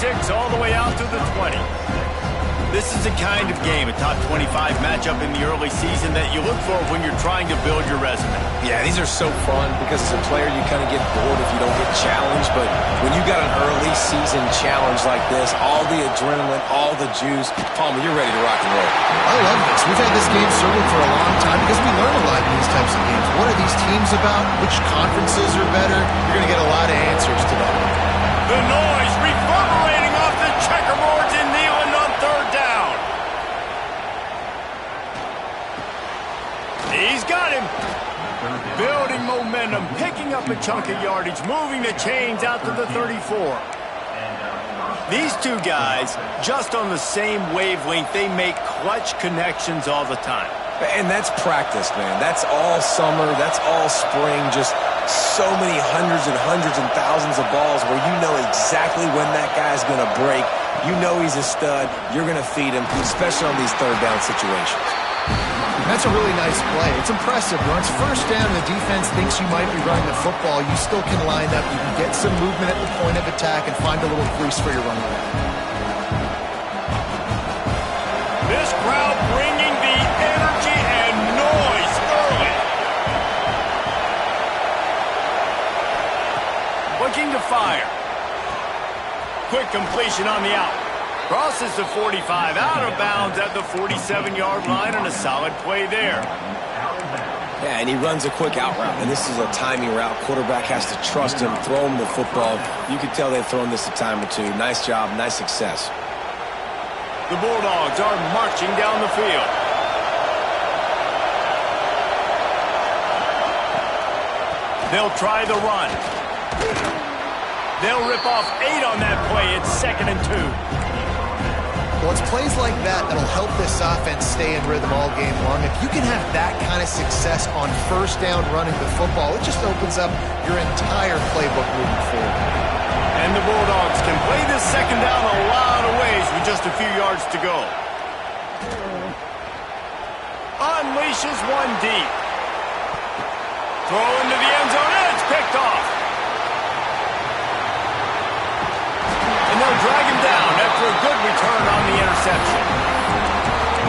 6 all the way out to the 20. This is the kind of game, a top 25 matchup in the early season, that you look for when you're trying to build your resume. Yeah, these are so fun because as a player you kind of get bored if you don't get challenged, but when you got an early season challenge like this, all the adrenaline, all the juice, Palmer, you're ready to rock and roll. I love this. We've had this game circled for a long time because we learn a lot in these types of games. What are these teams about? Which conferences are better? You're going to get a lot of answers to that. The noise reverberating off the checkerboards in Neyland on third down. He's got him. Building momentum, picking up a chunk of yardage, moving the chains out to the 34. These two guys, just on the same wavelength, they make clutch connections all the time. And that's practice, man. That's all summer. That's all spring. Just so many hundreds and thousands of balls where you know exactly when that guy's going to break. You know he's a stud. You're going to feed him, especially on these third down situations. That's a really nice play. It's impressive. When it's first down and the defense thinks you might be running the football, you still can line up. You can get some movement at the point of attack and find a little crease for your running back. This crowd bringing the energy and noise early. Looking to fire. Quick completion on the out. Crosses the 45, out of bounds at the 47-yard line, and a solid play there. Yeah, and he runs a quick out route, and this is a timing route. Quarterback has to trust him, throw him the football. You can tell they've thrown this a time or two. Nice job, nice success. The Bulldogs are marching down the field. They'll try the run. They'll rip off 8 on that play. It's 2nd and 2. Well, it's plays like that that'll help this offense stay in rhythm all game long. If you can have that kind of success on first down running the football, it just opens up your entire playbook moving forward. And the Bulldogs can play this second down a lot of ways with just a few yards to go. Unleashes one deep. Throw into the end zone, and it's picked off. And they'll drag him down after a good return on the interception.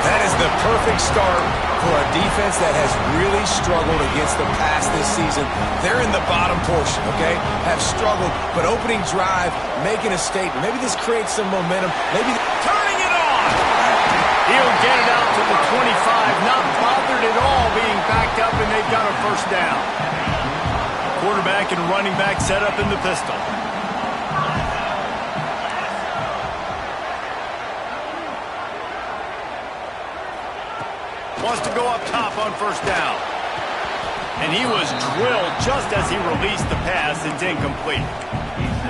That is the perfect start for a defense that has really struggled against the pass this season. They're in the bottom portion, okay? Have struggled, but opening drive, making a statement. Maybe this creates some momentum. Maybe turning it on. He'll get it out to the 25, not bothered at all being backed up, and they've got a first down. Quarterback and running back set up in the pistol. Wants to go up top on first down. And he was drilled just as he released the pass. It's incomplete.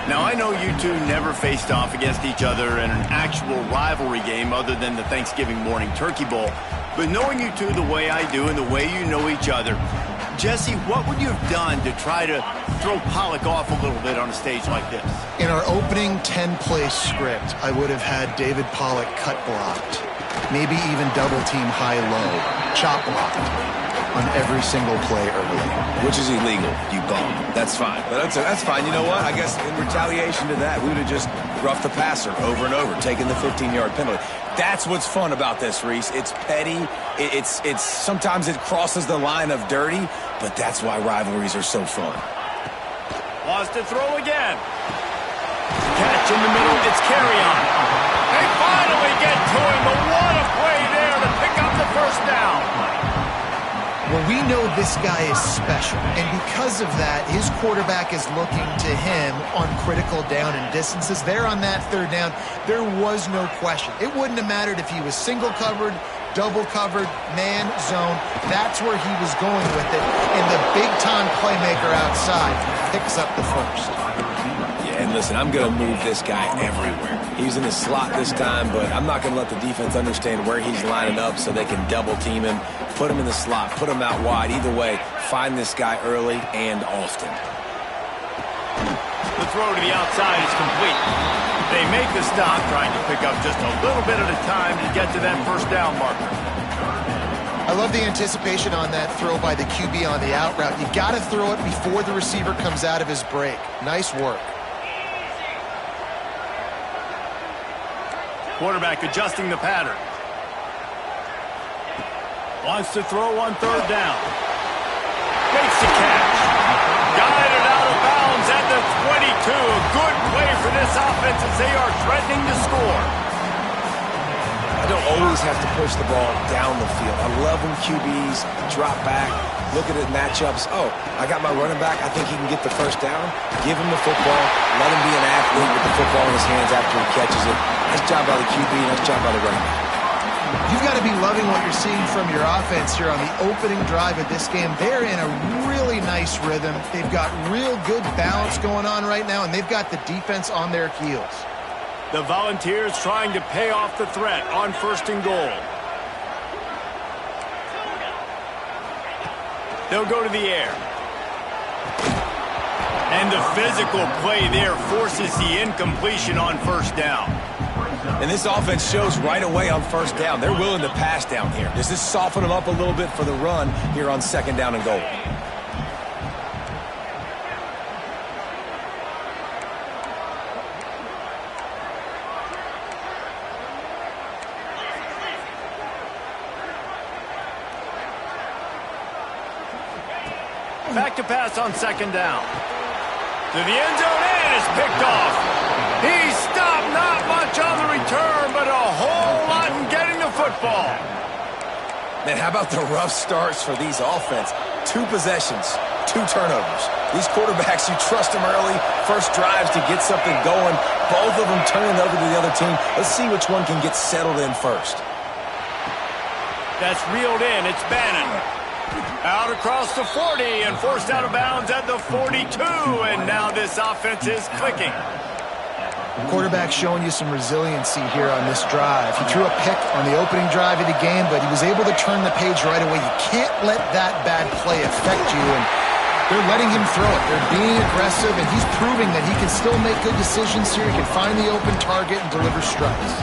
Now, I know you two never faced off against each other in an actual rivalry game other than the Thanksgiving morning Turkey Bowl. But knowing you two the way I do and the way you know each other, Jesse, what would you have done to try to throw Pollock off a little bit on a stage like this? In our opening 10-play script, I would have had David Pollock cut blocked. Maybe even double-team high-low, chop blocked on every single play early. Which is illegal, you bum. That's fine. But that's fine. You know what? I guess in retaliation to that, we would have just roughed the passer over and over, taking the 15-yard penalty. That's what's fun about this, Reese. It's petty. It's sometimes it crosses the line of dirty, but that's why rivalries are so fun. Wants to throw again. Catch in the middle. It's carry on. They finally get to him, but what a play there to pick up the first down. Well, we know this guy is special, and because of that, his quarterback is looking to him on critical down and distances. There on that third down, there was no question. It wouldn't have mattered if he was single covered, double covered, man, zone. That's where he was going with it, and the big-time playmaker outside picks up the first. And listen, I'm going to move this guy everywhere. He's in the slot this time, but I'm not going to let the defense understand where he's lining up so they can double team him, put him in the slot, put him out wide. Either way, find this guy early and often. The throw to the outside is complete. They make the stop, trying to pick up just a little bit at a time to get to that first down marker. I love the anticipation on that throw by the QB on the out route. You got to throw it before the receiver comes out of his break. Nice work. Quarterback adjusting the pattern. Wants to throw on third down. Makes the catch. Guided out of bounds at the 22. A good play for this offense as they are threatening to score. I don't always have to push the ball down the field. I love when QBs drop back, look at it matchups. Oh, I got my running back. I think he can get the first down. Give him the football. Let him be an athlete with the football in his hands after he catches it. Nice job by the QB. Nice job by the running back. You've got to be loving what you're seeing from your offense here on the opening drive of this game. They're in a really nice rhythm. They've got real good balance going on right now, and they've got the defense on their heels. The Volunteers trying to pay off the threat on 1st and goal. They'll go to the air. And the physical play there forces the incompletion on 1st down. And this offense shows right away on 1st down. They're willing to pass down here. Does this soften them up a little bit for the run here on 2nd down and goal? Back to pass on 2nd down. To the end zone, and it's picked off. He stopped, not much on the return, but a whole lot in getting the football. Man, how about the rough starts for these offense? 2 possessions, 2 turnovers. These quarterbacks, you trust them early, first drives to get something going. Both of them turning over to the other team. Let's see which one can get settled in first. That's reeled in. It's Bannon. Out across the 40 and forced out of bounds at the 42. And now this offense is clicking. Quarterback showing you some resiliency here on this drive. He threw a pick on the opening drive of the game, but he was able to turn the page right away. You can't let that bad play affect you, and they're letting him throw it. They're being aggressive, and he's proving that he can still make good decisions here. He can find the open target and deliver strikes.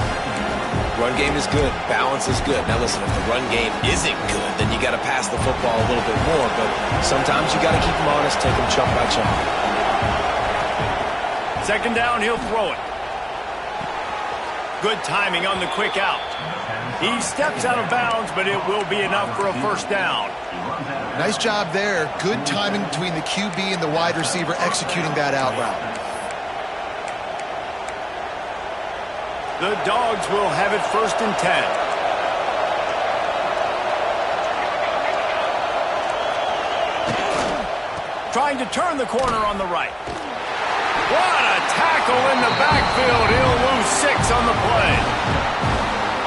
Run game is good. Balance is good. Now listen, if the run game isn't good, then you got to pass the football a little bit more, but sometimes you got to keep them honest, take them chunk by chunk. 2nd down, he'll throw it. Good timing on the quick out. He steps out of bounds, but it will be enough for a 1st down. Nice job there. Good timing between the QB and the wide receiver executing that out route. The Dogs will have it 1st and 10. Trying to turn the corner on the right. What a tackle in the backfield. He'll lose 6 on the play.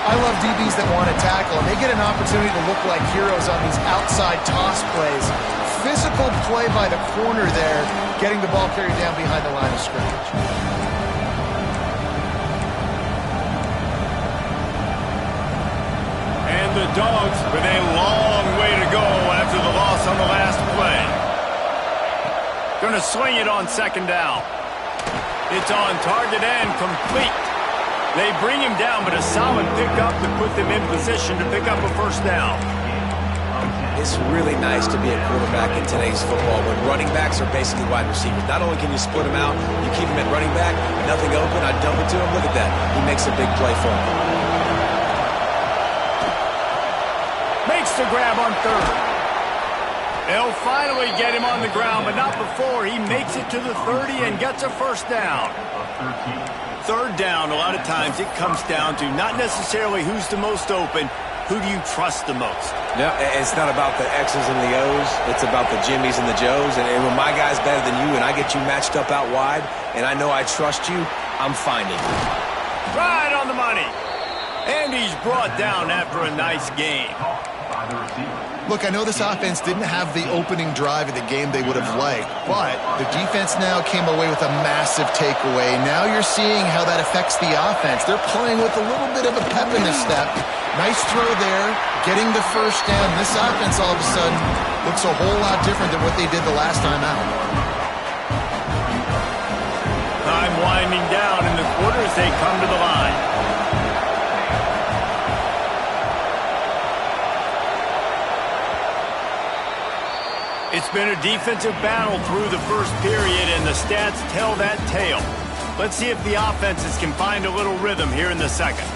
I love DBs that want to tackle, and they get an opportunity to look like heroes on these outside toss plays. Physical play by the corner there, getting the ball carried down behind the line of scrimmage. And the Dogs with a long way to go after the loss on the last play. Going to swing it on 2nd down. It's on target and complete. They bring him down, but a solid pickup to put them in position to pick up a 1st down. It's really nice to be a quarterback in today's football when running backs are basically wide receivers. Not only can you split them out, you keep them at running back, nothing open, I dump it to him. Look at that. He makes a big play for him. Makes the grab on 3rd. They'll finally get him on the ground, but not before he makes it to the 30 and gets a 1st down. 3rd down, a lot of times it comes down to not necessarily who's the most open, who do you trust the most? No, it's not about the X's and the O's. It's about the Jimmys and the Joes. And when my guy's better than you and I get you matched up out wide and I know I trust you, I'm finding you. Right on the money. And he's brought down after a nice game. Look, I know this offense didn't have the opening drive of the game they would have liked, but the defense now came away with a massive takeaway. Now you're seeing how that affects the offense. They're playing with a little bit of a pep in their step. Nice throw there, getting the 1st down. This offense all of a sudden looks a whole lot different than what they did the last time out. Time winding down in the quarter as they come to the line. It's been a defensive battle through the 1st period, and the stats tell that tale. Let's see if the offenses can find a little rhythm here in the second.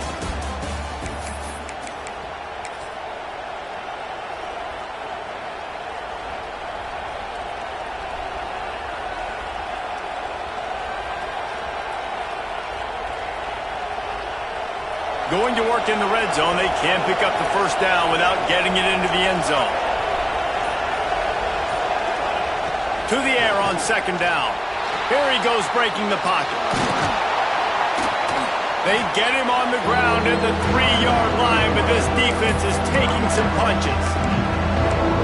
Going to work in the red zone. They can't pick up the first down without getting it into the end zone. To the air on second down. Here he goes breaking the pocket. They get him on the ground at the 3-yard line, but this defense is taking some punches.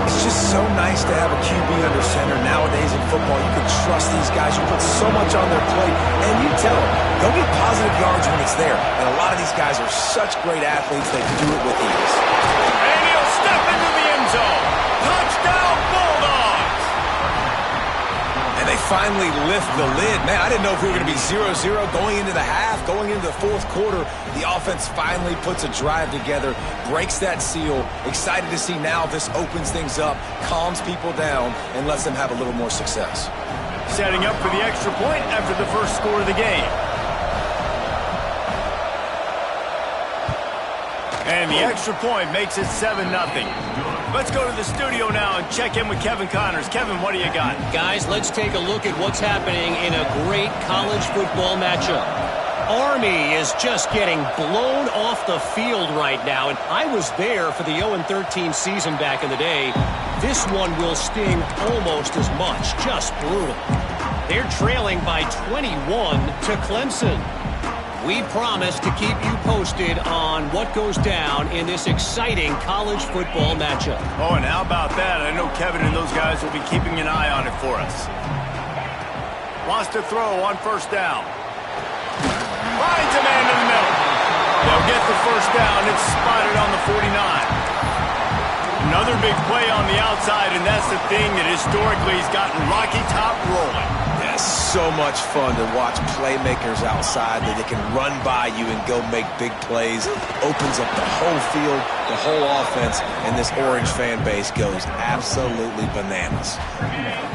It's just so nice to have a QB under center. Nowadays in football, you can trust these guys. You put so much on their plate, and you tell them, go get positive yards when it's there. And a lot of these guys are such great athletes, they can do it with ease. And he'll step into the end zone. Touchdown, Bulldogs! And they finally lift the lid. Man, I didn't know if we were going to be 0-0 going into the half, going into the fourth quarter. The offense finally puts a drive together, breaks that seal. Excited to see now this opens things up, calms people down, and lets them have a little more success. Setting up for the extra point after the first score of the game. And the extra point makes it 7-0. Let's go to the studio now and check in with Kevin Connors. Kevin, what do you got? Guys, let's take a look at what's happening in a great college football matchup. Army is just getting blown off the field right now, and I was there for the 0-13 season back in the day. This one will sting almost as much. Just brutal. They're trailing by 21 to Clemson. We promise to keep you posted on what goes down in this exciting college football matchup. Oh, and how about that? I know Kevin and those guys will be keeping an eye on it for us. Wants to throw on first down. Finds a man in the middle. They'll get the first down. It's spotted on the 49. Another big play on the outside, and that's the thing that historically has gotten Rocky Top rolling. Yeah, so much fun to watch playmakers outside that they can run by you and go make big plays. Opens up the whole field, the whole offense, and this Orange fan base goes absolutely bananas.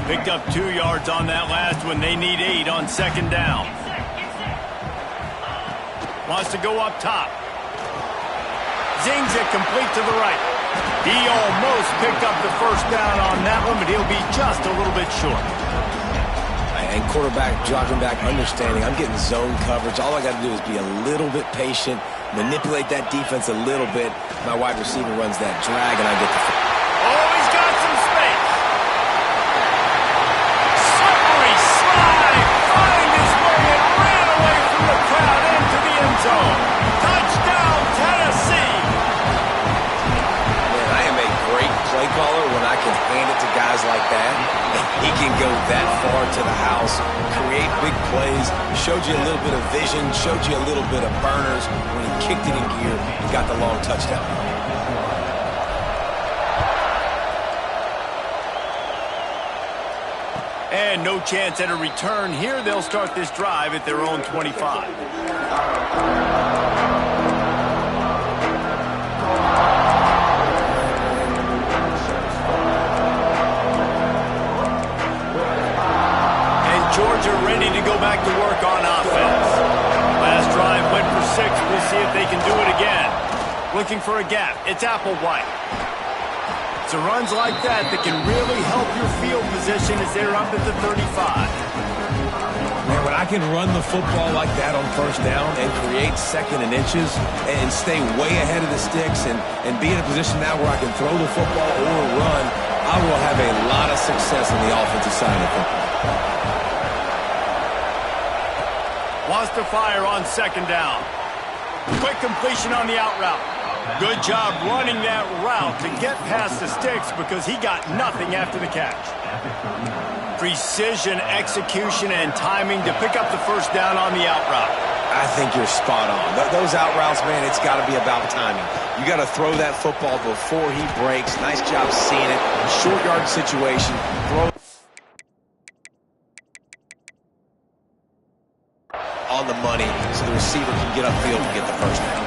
Picked up 2 yards on that last one. They need 8 on second down. Wants to go up top. Zings it complete to the right. He almost picked up the first down on that one, but he'll be just a little bit short. And quarterback dropping back, understanding I'm getting zone coverage. All I got to do is be a little bit patient, manipulate that defense a little bit. My wide receiver runs that drag, and I get the... Oh, he's got some space. Slippery slide. Find his way and ran away from the crowd into the end zone. Touchdown, Tennessee. Man, I am a great play caller when I can hand it to guys like that. He can go that far to the house, create big plays, showed you a little bit of vision, showed you a little bit of burners. When he kicked it in gear, he got the long touchdown. And no chance at a return here. They'll start this drive at their own 25. Georgia ready to go back to work on offense. Last drive went for 6. We'll see if they can do it again. Looking for a gap. It's Applewhite. It's runs like that that can really help your field position as they're up at the 35. Man, when I can run the football like that on first down and create second and inches and stay way ahead of the sticks and be in a position now where I can throw the football or run, I will have a lot of success on the offensive side of the football. Wants to fire on second down. Quick completion on the out route. Good job running that route to get past the sticks because he got nothing after the catch. Precision, execution, and timing to pick up the first down on the out route. I think you're spot on. Those out routes, man, it's got to be about timing. You got to throw that football before he breaks. Nice job seeing it. Short yard situation. Throw on the money so the receiver can get upfield and get the first down.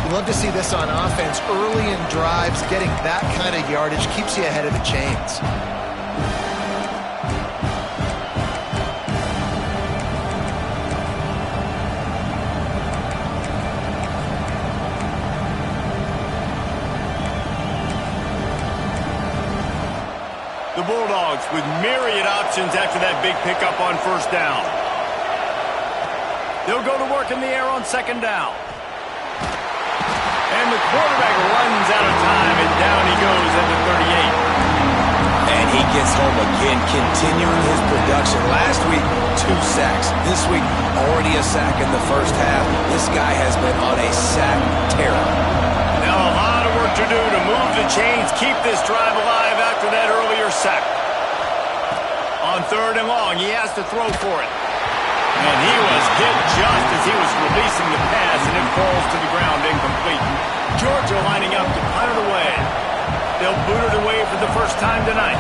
You love to see this on offense. Early in drives, getting that kind of yardage keeps you ahead of the chains. Bulldogs with myriad options after that big pickup on first down. They'll go to work in the air on second down. And the quarterback runs out of time, and down he goes at the 38. And he gets home again, continuing his production. Last week, 2 sacks. This week, already a sack in the first half. This guy has been on a sack terror. Now a lot of work to do to move the chains, keep this drive alive after that earlier sack. On third and long, he has to throw for it. And he was hit just as he was releasing the pass, and it falls to the ground incomplete. Georgia lining up to punt it away. They'll boot it away for the first time tonight.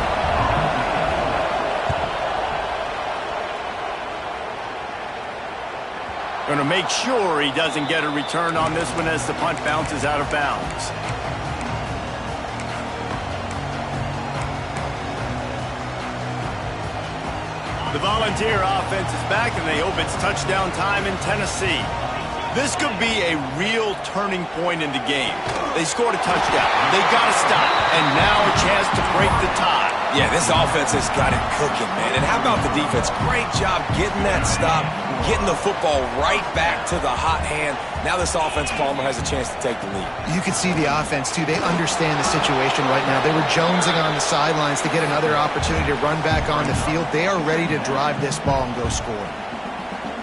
Going to make sure he doesn't get a return on this one as the punt bounces out of bounds. The Volunteer offense is back, and they hope it's touchdown time in Tennessee. This could be a real turning point in the game. They scored a touchdown. They got to stop, and now a chance to break the tie. Yeah, this offense has got it cooking, man. And how about the defense? Great job getting that stop, getting the football right back to the hot hand. Now this offense, Palmer, has a chance to take the lead. You can see the offense, too. They understand the situation right now. They were jonesing on the sidelines to get another opportunity to run back on the field. They are ready to drive this ball and go score.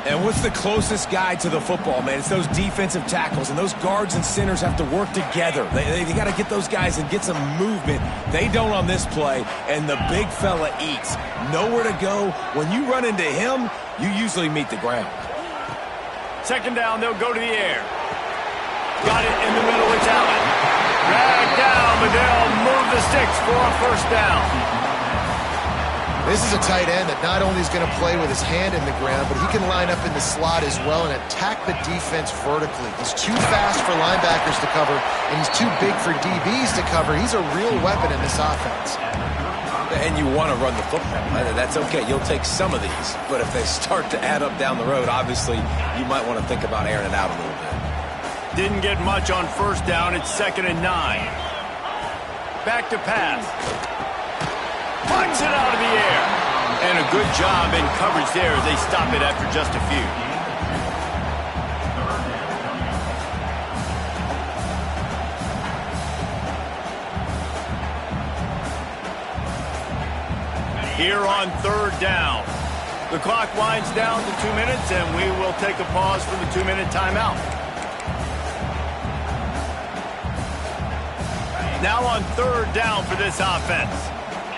And what's the closest guy to the football, man? It's those defensive tackles, and those guards and centers have to work together. They got to get those guys and get some movement. They don't on this play, and the big fella eats. Nowhere to go. When you run into him, you usually meet the ground. Second down, they'll go to the air. Got it in the middle, it's Allen. Dragged down, but they'll move the sticks for a first down. This is a tight end that not only is going to play with his hand in the ground, but he can line up in the slot as well and attack the defense vertically. He's too fast for linebackers to cover, and he's too big for DBs to cover. He's a real weapon in this offense. And you want to run the football. That's okay. You'll take some of these. But if they start to add up down the road, obviously, you might want to think about airing it out a little bit. Didn't get much on first down. It's 2nd and 9. Back to pass. Punts it out of the air. And a good job in coverage there as they stop it after just a few. Here on third down. The clock winds down to 2 minutes, and we will take a pause for the 2-minute timeout. Now on third down for this offense.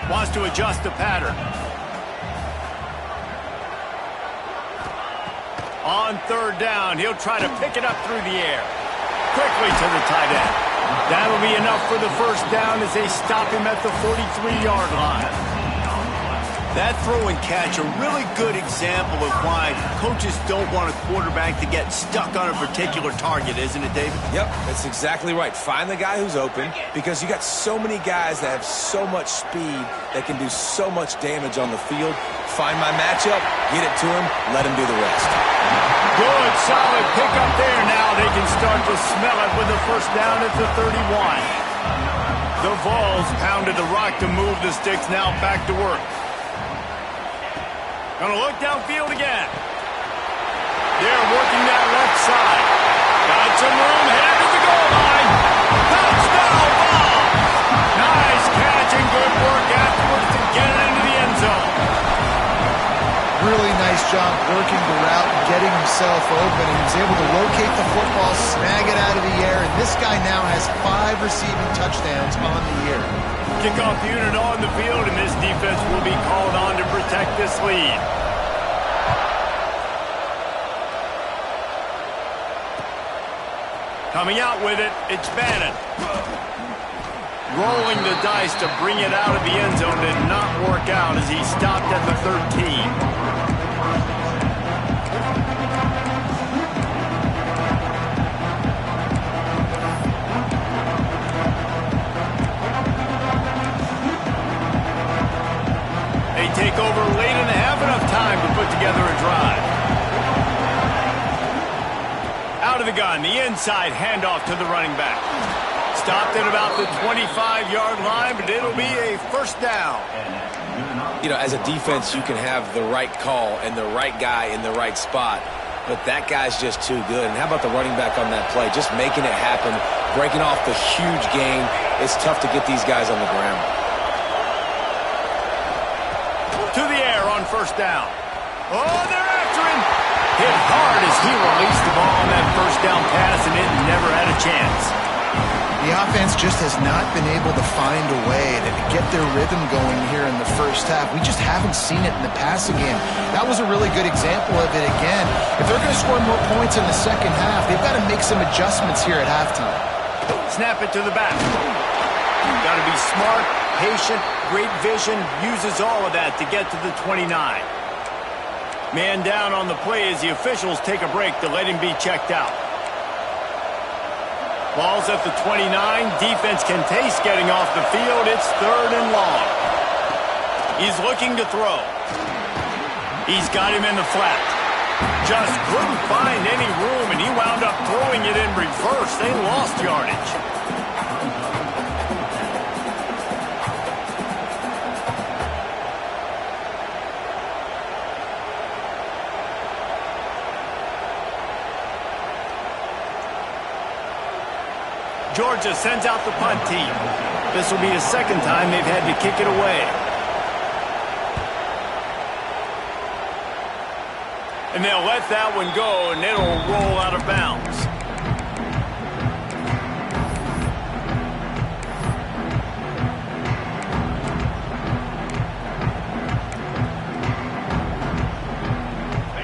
Wants to adjust the pattern. On third down, he'll try to pick it up through the air. Quickly to the tight end. That'll be enough for the first down as they stop him at the 43-yard line. That throw and catch, a really good example of why coaches don't want a quarterback to get stuck on a particular target, isn't it, David? Yep, that's exactly right. Find the guy who's open, because you got so many guys that have so much speed that can do so much damage on the field. Find my matchup, get it to him, let him do the rest. Good, solid pickup there. Now they can start to smell it with the first down at the 31. The Vols pounded the rock to move the sticks, now back to work. Gonna look downfield again. They're working that left side. Got some room, headed to the goal line. Touchdown ball. Nice catch and good work afterwards to get it into the end zone. Really nice job working the route and getting himself open. And he was able to locate the football, snag it out of the air, and this guy now has 5 receiving touchdowns on the year. Kickoff unit on the field, and this defense will be called on to protect this lead. Coming out with it, it's Bannon. Rolling the dice to bring it out of the end zone did not work out as he stopped at the 13. They take over late and have enough time to put together a drive. Out of the gun, the inside handoff to the running back. Stopped at about the 25-yard line, but it'll be a first down. You know, as a defense, you can have the right call and the right guy in the right spot, but that guy's just too good. And how about the running back on that play? Just making it happen, breaking off the huge gain. It's tough to get these guys on the ground. To the air on first down. Oh, they're after him. Hit hard as he released the ball on that first down pass, and it never had a chance. The offense just has not been able to find a way to get their rhythm going here in the first half. We just haven't seen it in the passing game. That was a really good example of it again. If they're going to score more points in the second half, they've got to make some adjustments here at halftime. Snap it to the back. You've got to be smart, patient, great vision, uses all of that to get to the 29. Man down on the play as the officials take a break to let him be checked out. Ball's at the 29. Defense can taste getting off the field. It's 3rd and long. He's looking to throw. He's got him in the flat. Just couldn't find any room, and he wound up throwing it in reverse. They lost yardage. Georgia sends out the punt team. This will be the second time they've had to kick it away. And they'll let that one go, and it'll roll out of bounds.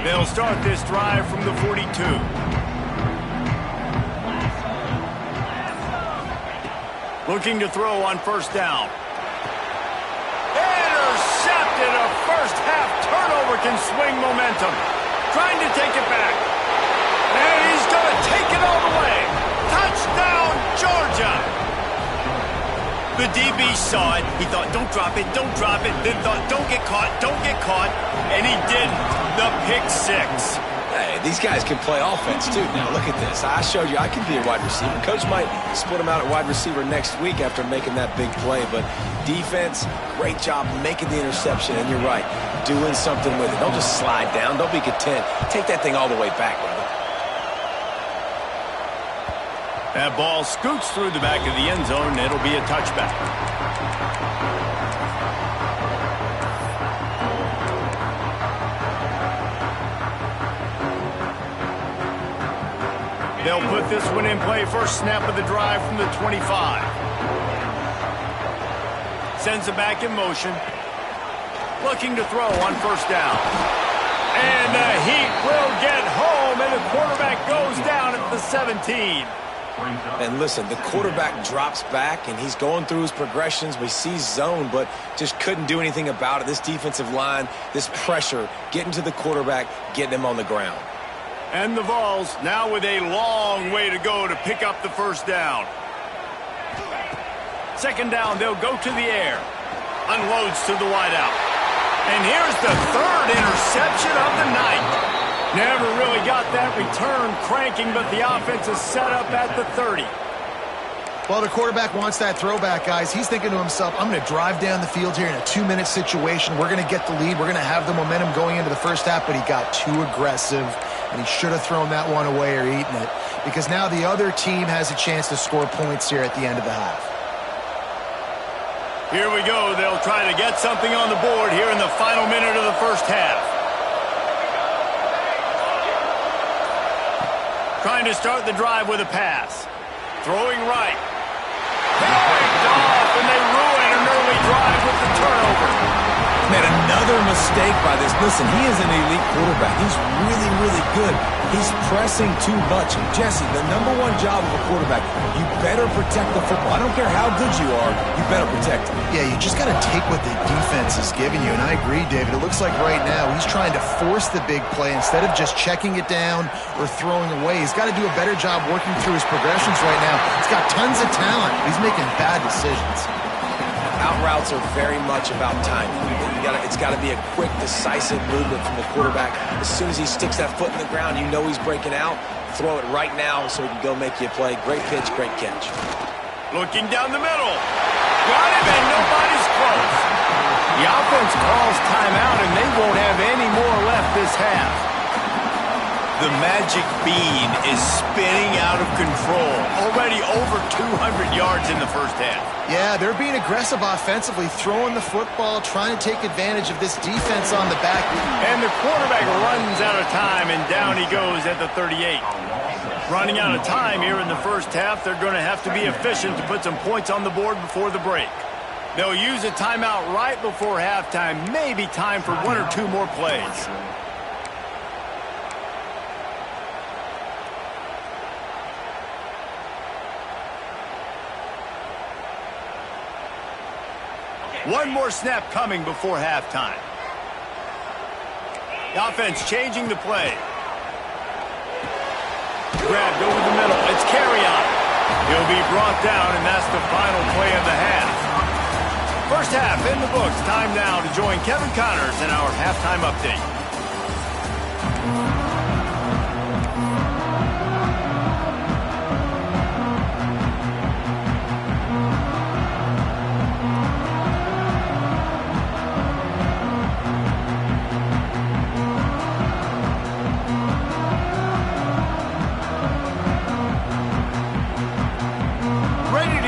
They'll start this drive from the 42. Looking to throw on first down. Intercepted. A first-half turnover can swing momentum. Trying to take it back. And he's going to take it all the way. Touchdown, Georgia. The DB saw it. He thought, don't drop it, don't drop it. Then thought, don't get caught, don't get caught. And he did the pick six. Hey, these guys can play offense, too. Now, look at this. I showed you I can be a wide receiver. Coach might split him out at wide receiver next week after making that big play. But defense, great job making the interception. And you're right, doing something with it. Don't just slide down. Don't be content. Take that thing all the way back, brother. That ball scoots through the back of the end zone, and it'll be a touchback. They'll put this one in play. First snap of the drive from the 25. Sends it back in motion. Looking to throw on first down. And the Heat will get home, and the quarterback goes down at the 17. And listen, the quarterback drops back, and he's going through his progressions. We see zone, but just couldn't do anything about it. This defensive line, this pressure, getting to the quarterback, getting him on the ground. And the Vols now with a long way to go to pick up the first down. Second down, they'll go to the air. Unloads to the wideout. And here's the 3rd interception of the night. Never really got that return cranking, but the offense is set up at the 30. Well, the quarterback wants that throwback, guys. He's thinking to himself, I'm going to drive down the field here in a 2-minute situation. We're going to get the lead. We're going to have the momentum going into the first half, but he got too aggressive, and he should have thrown that one away or eaten it, because now the other team has a chance to score points here at the end of the half. Here we go. They'll try to get something on the board here in the final minute of the first half. Trying to start the drive with a pass. Throwing right. Picked off, and they ruin an early drive with the turnover. Man, another mistake by this. Listen, he is an elite quarterback. He's really, really good. He's pressing too much. Jesse, the #1 job of a quarterback, you better protect the football. I don't care how good you are, you better protect it. Yeah, you just got to take what the defense is giving you, and I agree, David. It looks like right now he's trying to force the big play instead of just checking it down or throwing away. He's got to do a better job working through his progressions right now. He's got tons of talent. He's making bad decisions. Out routes are very much about timing. It's got to be a quick, decisive movement from the quarterback. As soon as he sticks that foot in the ground, you know he's breaking out. Throw it right now so he can go make you a play. Great pitch, great catch. Looking down the middle. Got him, and nobody's close. The offense calls timeout, and they won't have any more left this half. The magic bean is spinning out of control. Already over 200 yards in the first half. Yeah, they're being aggressive offensively, throwing the football, trying to take advantage of this defense on the back. And the quarterback runs out of time, and down he goes at the 38. Running out of time here in the first half, they're going to have to be efficient to put some points on the board before the break. They'll use a timeout right before halftime, maybe time for one or two more plays. One more snap coming before halftime. The offense changing the play. Grabbed over the middle. It's carry on. He'll be brought down, and that's the final play of the half. First half in the books. Time now to join Kevin Connors in our halftime update.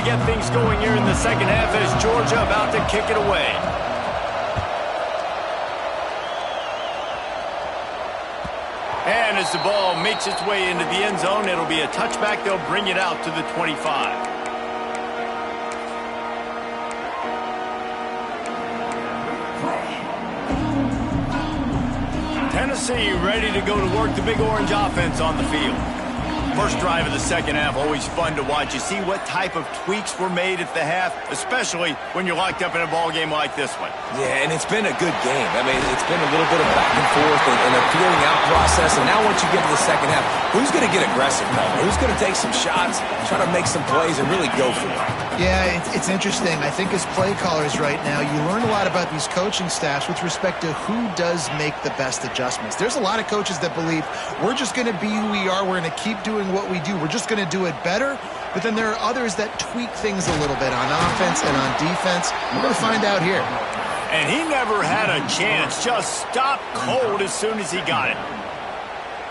Get things going here in the second half as Georgia about to kick it away. And as the ball makes its way into the end zone, it'll be a touchback. They'll bring it out to the 25. Tennessee ready to go to work. The Big Orange offense on the field. First drive of the second half, always fun to watch. You see what type of tweaks were made at the half, especially when you're locked up in a ball game like this one. Yeah, and it's been a good game. I mean, it's been a little bit of back and forth and a feeling out process. And now once you get to the second half, who's going to get aggressive, Melvin? Who's going to take some shots, try to make some plays, and really go for it? Yeah, it's interesting. I think as play callers right now, you learn a lot about these coaching staffs with respect to who does make the best adjustments. There's a lot of coaches that believe we're just going to be who we are. We're going to keep doing what we do. We're just going to do it better. But then there are others that tweak things a little bit on offense and on defense. We're going to find out here. And he never had a chance. Just stopped cold as soon as he got it.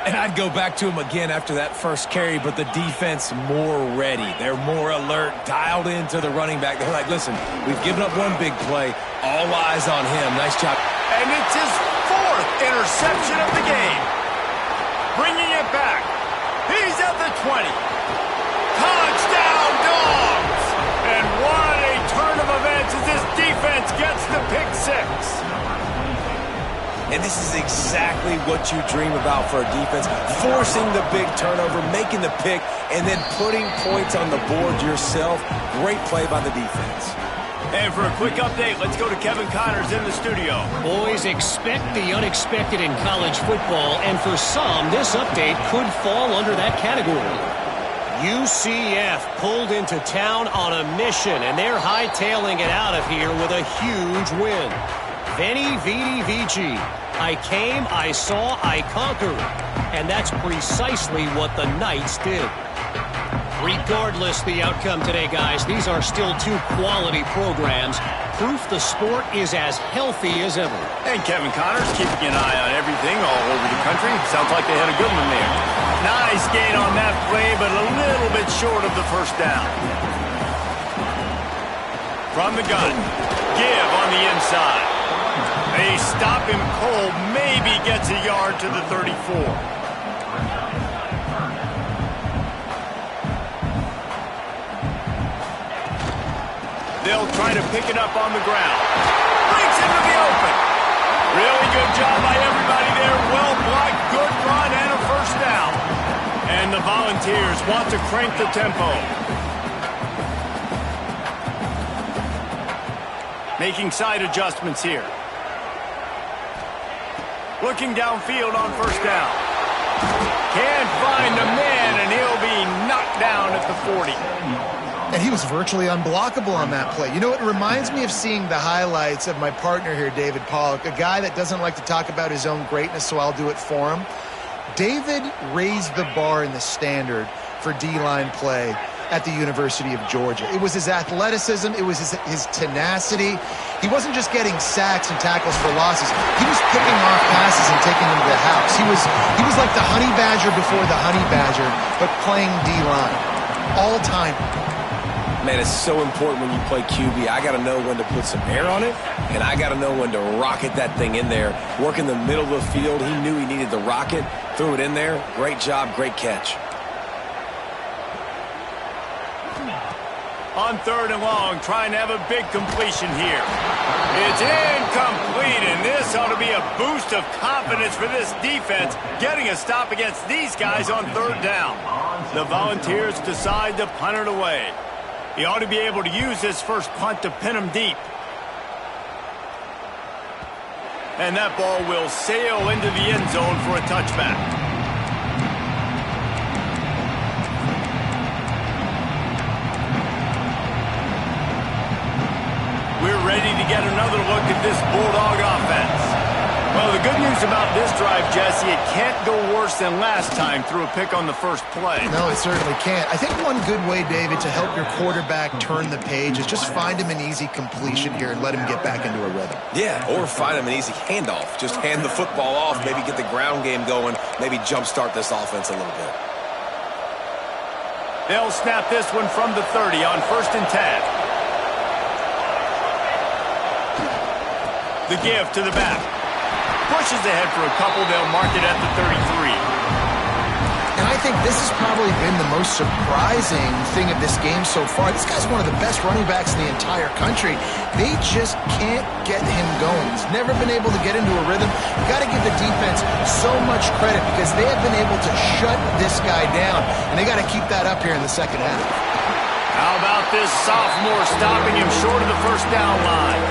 And I'd go back to him again after that first carry, but the defense more ready. They're more alert, dialed into the running back. They're like, listen, we've given up one big play. All eyes on him. Nice job. And it's his fourth interception of the game. Bringing it back. He's at the 20. Touchdown, Dogs! And what a turn of events as this defense gets the pick six. And this is exactly what you dream about for a defense. Forcing the big turnover, making the pick, and then putting points on the board yourself. Great play by the defense. And for a quick update, let's go to Kevin Connors in the studio. Boys, expect the unexpected in college football, and for some, this update could fall under that category. UCF pulled into town on a mission, and they're hightailing it out of here with a huge win. Veni, Vidi, Vici. I came, I saw, I conquered. And that's precisely what the Knights did. Regardless the outcome today, guys, these are still two quality programs. Proof the sport is as healthy as ever. And Kevin Connors keeping an eye on everything all over the country. Sounds like they had a good one there. Nice gain on that play, but a little bit short of the first down. From the gun, give on the inside. They stop him cold, maybe gets a yard to the 34. They'll try to pick it up on the ground. Breaks into the open. Really good job by everybody there. Well blocked, good run, and a first down. And the Volunteers want to crank the tempo. Making side adjustments here. Looking downfield on first down. Can't find a man, and he'll be knocked down at the 40. And he was virtually unblockable on that play. You know, it reminds me of seeing the highlights of my partner here, David Pollock, a guy that doesn't like to talk about his own greatness, so I'll do it for him. David raised the bar in the standard for D-line play at the University of Georgia. It was his athleticism. It was his tenacity. He wasn't just getting sacks and tackles for losses. He was picking off passes and taking them to the house. He was like the honey badger before the honey badger, but playing D-line. All time. Man, it's so important when you play QB. I got to know when to put some air on it, and I got to know when to rocket that thing in there. Work in the middle of the field. He knew he needed the rocket. Threw it in there. Great job, great catch. On 3rd and long, trying to have a big completion here. It's incomplete, and this ought to be a boost of confidence for this defense, getting a stop against these guys on 3rd down. The Volunteers decide to punt it away. He ought to be able to use this first punt to pin him deep. And that ball will sail into the end zone for a touchback. We're ready to get another look at this Bulldog offense. Well, the good news about this drive, Jesse, it can't go worse than last time through a pick on the first play. No, it certainly can't. I think one good way, David, to help your quarterback turn the page is just find him an easy completion here and let him get back into a rhythm. Yeah, or find him an easy handoff. Just hand the football off, maybe get the ground game going, maybe jumpstart this offense a little bit. They'll snap this one from the 30 on 1st and 10. The give to the back. Pushes ahead for a couple. They'll mark it at the 33. And I think this has probably been the most surprising thing of this game so far. This guy's one of the best running backs in the entire country. They just can't get him going. He's never been able to get into a rhythm. You've got to give the defense so much credit because they have been able to shut this guy down. And they got to keep that up here in the second half. How about this sophomore stopping him short of the first down line?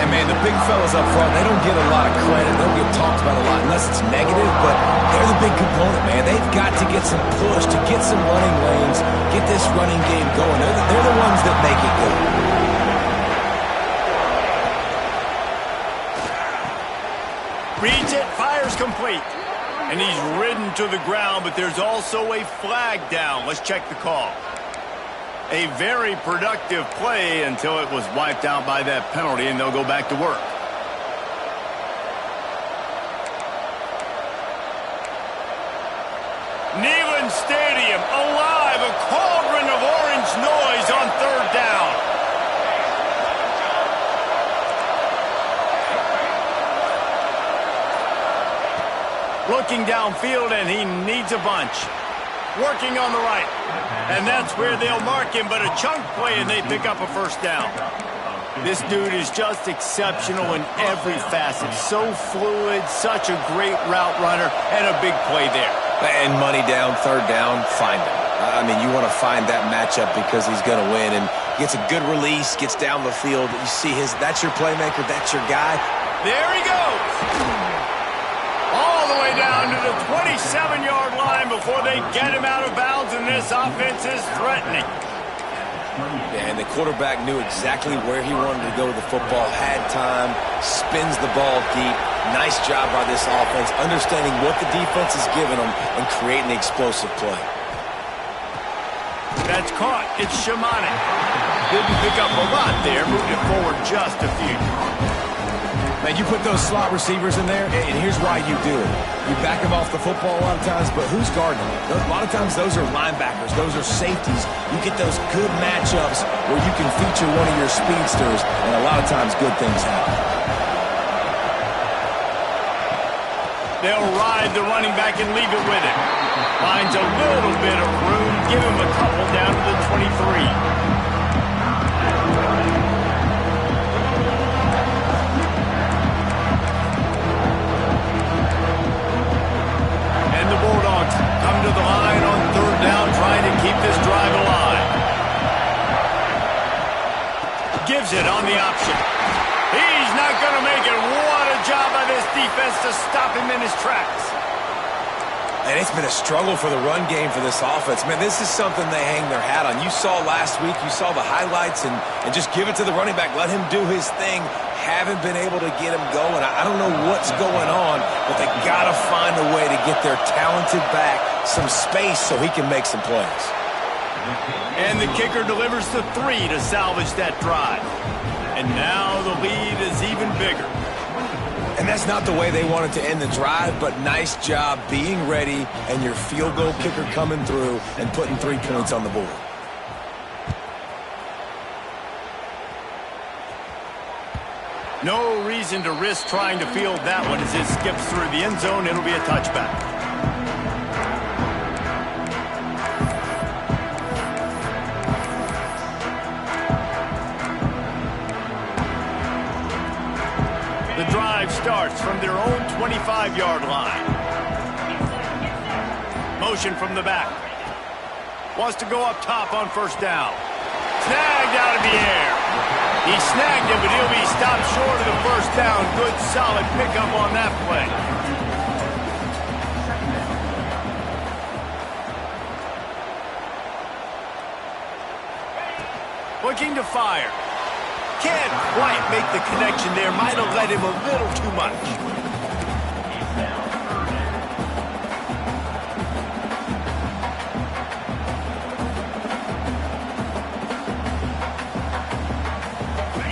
And, man, the big fellas up front, they don't get a lot of credit. They don't get talked about a lot unless it's negative, but they're the big component, man. They've got to get some push, to get some running lanes, get this running game going. They're the ones that make it go. Reads it, fires complete. And he's ridden to the ground, but there's also a flag down. Let's check the call. A very productive play until it was wiped out by that penalty, and they'll go back to work. Neyland Stadium, alive, a cauldron of orange noise on 3rd down. Looking downfield, and he needs a bunch. Working on the right. And that's where they'll mark him, but a chunk play, and they pick up a first down. This dude is just exceptional in every facet. So fluid, such a great route runner, and a big play there. And money down, 3rd down, find him. I mean, you want to find that matchup because he's going to win, and gets a good release, gets down the field. You see that's your playmaker, that's your guy. There he goes. All the way down to the 27-yard line before they get him out of bounds, and this offense is threatening. Yeah, and the quarterback knew exactly where he wanted to go with the football, had time, spins the ball deep. Nice job by this offense, understanding what the defense is giving them and creating the explosive play. That's caught. It's Shamanic. Didn't pick up a lot there, moved it forward just a few. Man, you put those slot receivers in there, and here's why you do it. You back them off the football a lot of times, but who's guarding them? A lot of times those are linebackers. Those are safeties. You get those good matchups where you can feature one of your speedsters, and a lot of times good things happen. They'll ride the running back and leave it with him. Finds a little bit of room. Give him a couple down to the 23. Come to the line on 3rd down, trying to keep this drive alive. Gives it on the option. He's not going to make it. What a job by this defense to stop him in his tracks. And it's been a struggle for the run game for this offense. Man, this is something they hang their hat on. You saw last week, you saw the highlights, and just give it to the running back. Let him do his thing. Haven't been able to get him going. I don't know what's going on, but they got to find a way to get their talented back some space so he can make some plays. And the kicker delivers the 3 to salvage that drive. And now the lead is even bigger. And that's not the way they wanted to end the drive, but nice job being ready and your field goal kicker coming through and putting 3 points on the board. No reason to risk trying to field that one as it skips through the end zone. It'll be a touchback. The drive starts from their own 25-yard line. Motion from the back. Wants to go up top on first down. Snagged out of the air. He snagged him, but he'll be stopped short of the first down. Good, solid pickup on that play. Looking to fire. Can't quite make the connection there. Might have led him a little too much.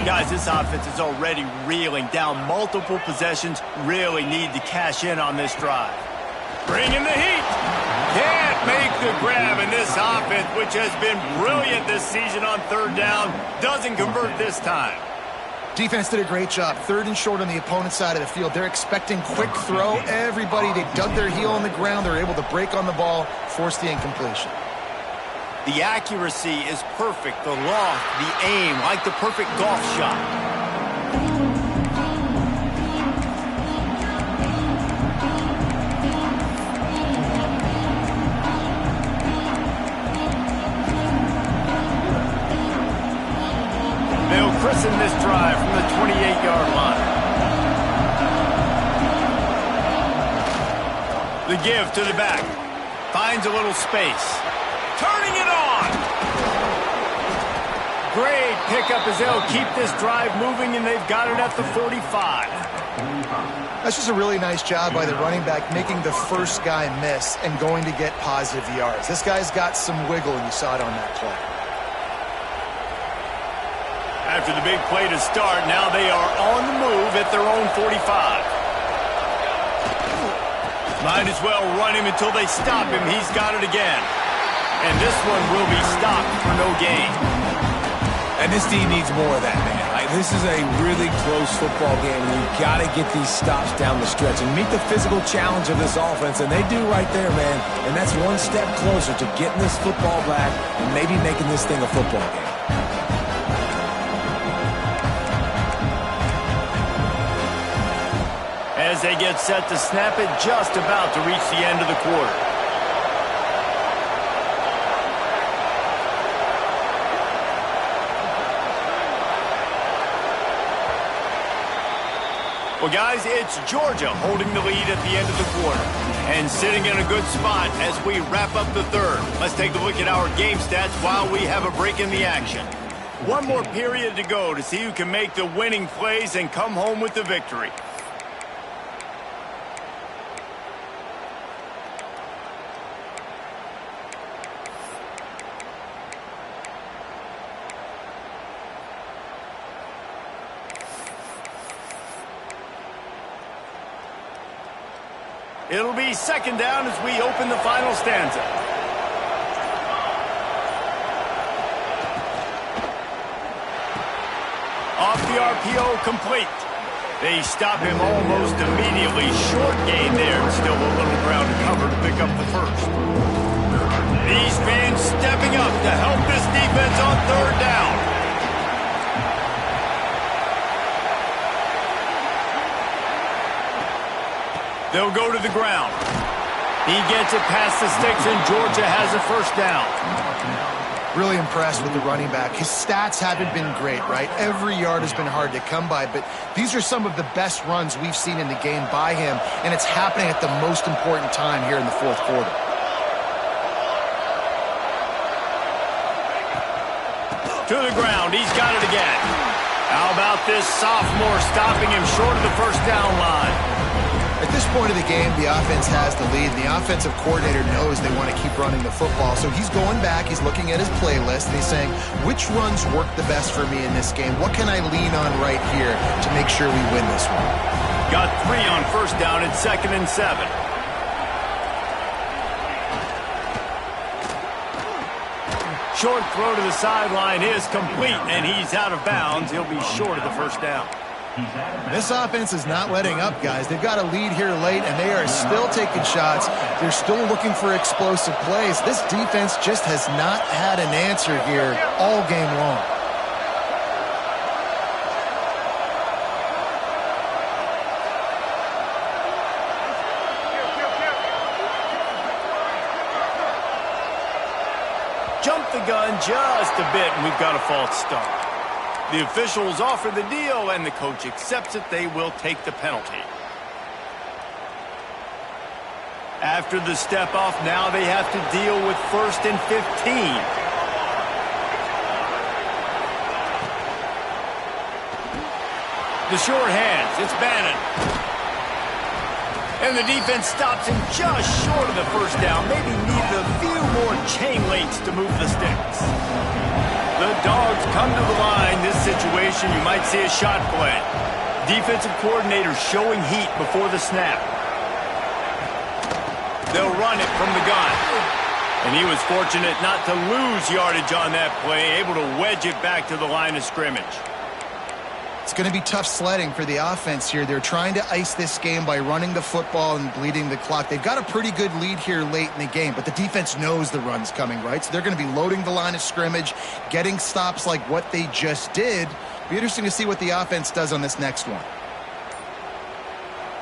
Guys, this offense is already reeling down multiple possessions. Really need to cash in on this drive. Bringing the heat. Can't make the grab, and this offense, which has been brilliant this season on third down, doesn't convert this time. Defense did a great job. 3rd and short on the opponent's side of the field. They're expecting quick throw. Everybody, they dug their heel on the ground. They're able to break on the ball, force the incompletion. The accuracy is perfect. The loft, the aim, like the perfect golf shot. They'll christen this drive from the 28-yard line. The give to the back. Finds a little space. Turning it on. Great pickup as they'll keep this drive moving, and they've got it at the 45. That's just a really nice job by the running back, making the first guy miss and going to get positive yards. This guy's got some wiggle, and you saw it on that play. After the big play to start, now they are on the move at their own 45. Might as well run him until they stop him. He's got it again. And this one will be stopped for no gain. And this team needs more of that, man. This is a really close football game, and you've got to get these stops down the stretch and meet the physical challenge of this offense, and they do right there, man. And that's one step closer to getting this football back and maybe making this thing a football game. As they get set to snap it, just about to reach the end of the quarter. Well, guys, it's Georgia holding the lead at the end of the quarter and sitting in a good spot as we wrap up the third. Let's take a look at our game stats while we have a break in the action. One more period to go to see who can make the winning plays and come home with the victory. It'll be second down as we open the final stanza. Off the RPO, complete. They stop him almost immediately. Short gain there. Still a little ground to cover to pick up the first. These fans stepping up to help this defense on third down. They'll go to the ground. He gets it past the sticks, and Georgia has a first down. Really impressed with the running back. His stats haven't been great, right? Every yard has been hard to come by, but these are some of the best runs we've seen in the game by him, and it's happening at the most important time here in the fourth quarter. To the ground. He's got it again. How about this sophomore stopping him short of the first down line? At this point of the game, the offense has the lead. The offensive coordinator knows they want to keep running the football. So he's going back, he's looking at his playlist, and he's saying, which runs work the best for me in this game? What can I lean on right here to make sure we win this one? Got 3 on first down at 2nd and 7. Short throw to the sideline is complete, and he's out of bounds. He'll be short of the first down. This offense is not letting up, guys. They've got a lead here late, and they are still taking shots. They're still looking for explosive plays. This defense just has not had an answer here all game long. Jumped the gun just a bit, and we've got a false start. The officials offer the deal, and the coach accepts it. They will take the penalty. After the step off, now they have to deal with 1st and 15. The short hands, it's Bannon. And the defense stops him just short of the first down. Maybe needed a few more chain links to move the sticks. The Dogs come to the line. This situation, you might see a shot play. Defensive coordinator showing heat before the snap. They'll run it from the gun. And he was fortunate not to lose yardage on that play, able to wedge it back to the line of scrimmage. It's going to be tough sledding for the offense here. They're trying to ice this game by running the football and bleeding the clock. They've got a pretty good lead here late in the game, but the defense knows the run's coming, right? So they're going to be loading the line of scrimmage, getting stops like what they just did. Be interesting to see what the offense does on this next one.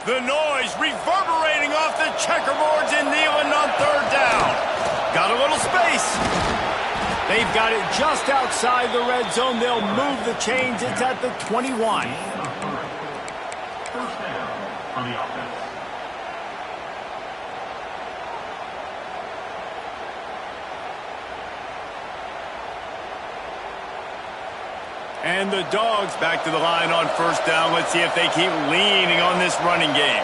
The noise reverberating off the checkerboards and Neyland on 3rd down. Got a little space. They've got it just outside the red zone. They'll move the chains. It's at the 21. First down on the offense. And the Dogs back to the line on 1st down. Let's see if they keep leaning on this running game.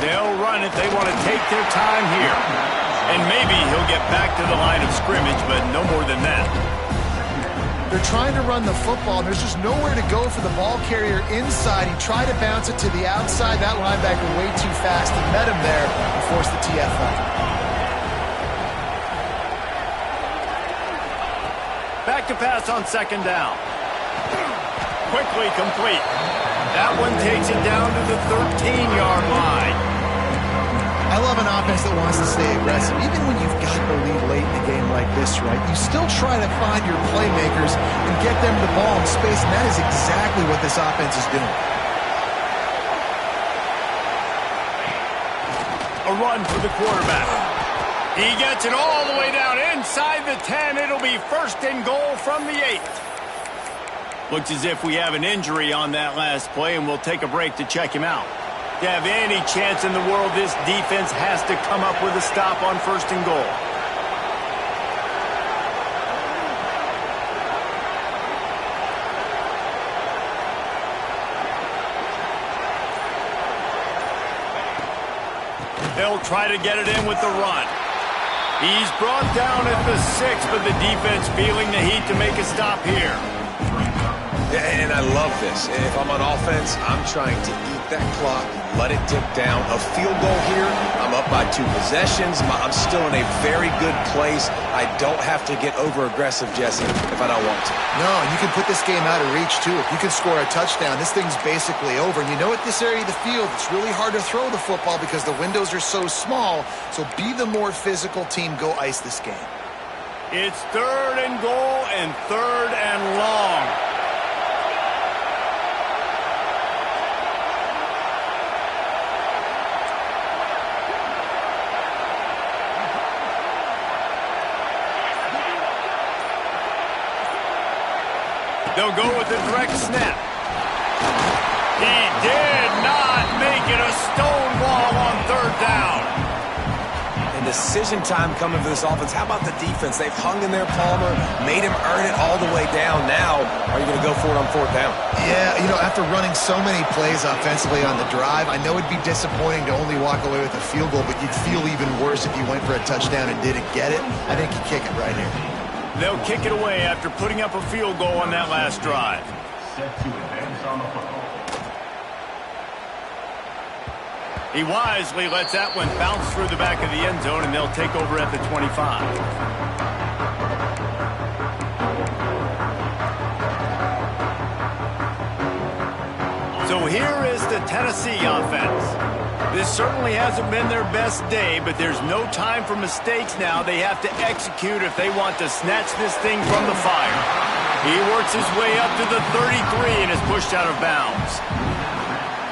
They'll run it. They want to take their time here. And maybe he'll get back to the line of scrimmage, but no more than that. They're trying to run the football, and there's just nowhere to go for the ball carrier inside. He tried to bounce it to the outside. That linebacker way too fast. He met him there and forced the TFL. Back to pass on 2nd down. Quickly complete. That one takes it down to the 13-yard line. I love an offense that wants to stay aggressive. Even when you've got the lead late in the game like this, right, you still try to find your playmakers and get them the ball in space, and that is exactly what this offense is doing. A run for the quarterback. He gets it all the way down inside the 10. It'll be 1st and goal from the 8. Looks as if we have an injury on that last play, and we'll take a break to check him out. To have any chance in the world, this defense has to come up with a stop on 1st and goal. They'll try to get it in with the run. He's brought down at the 6, but the defense feeling the heat to make a stop here. And I love this. If I'm on offense, I'm trying to eat that clock, let it tick down. A field goal here, I'm up by 2 possessions. I'm still in a very good place. I don't have to get over-aggressive, Jesse, if I don't want to. No, and you can put this game out of reach, too. If you can score a touchdown, this thing's basically over. And you know, at this area of the field, it's really hard to throw the football because the windows are so small. So be the more physical team. Go ice this game. It's 3rd and goal and 3rd and long. They'll go with the direct snap. He did not make it. A stone wall on 3rd down. And and decision time coming for this offense. How about the defense? They've hung in there, Palmer, made him earn it all the way down. Now, are you going to go for it on fourth down? Yeah, after running so many plays offensively on the drive, I know it'd be disappointing to only walk away with a field goal, but you'd feel even worse if you went for a touchdown and didn't get it. I think you kick it right here. They'll kick it away after putting up a field goal on that last drive. Set to advance on the football. He wisely lets that one bounce through the back of the end zone, and they'll take over at the 25. So here is the Tennessee offense. This certainly hasn't been their best day, but there's no time for mistakes now. They have to execute if they want to snatch this thing from the fire. He works his way up to the 33 and is pushed out of bounds.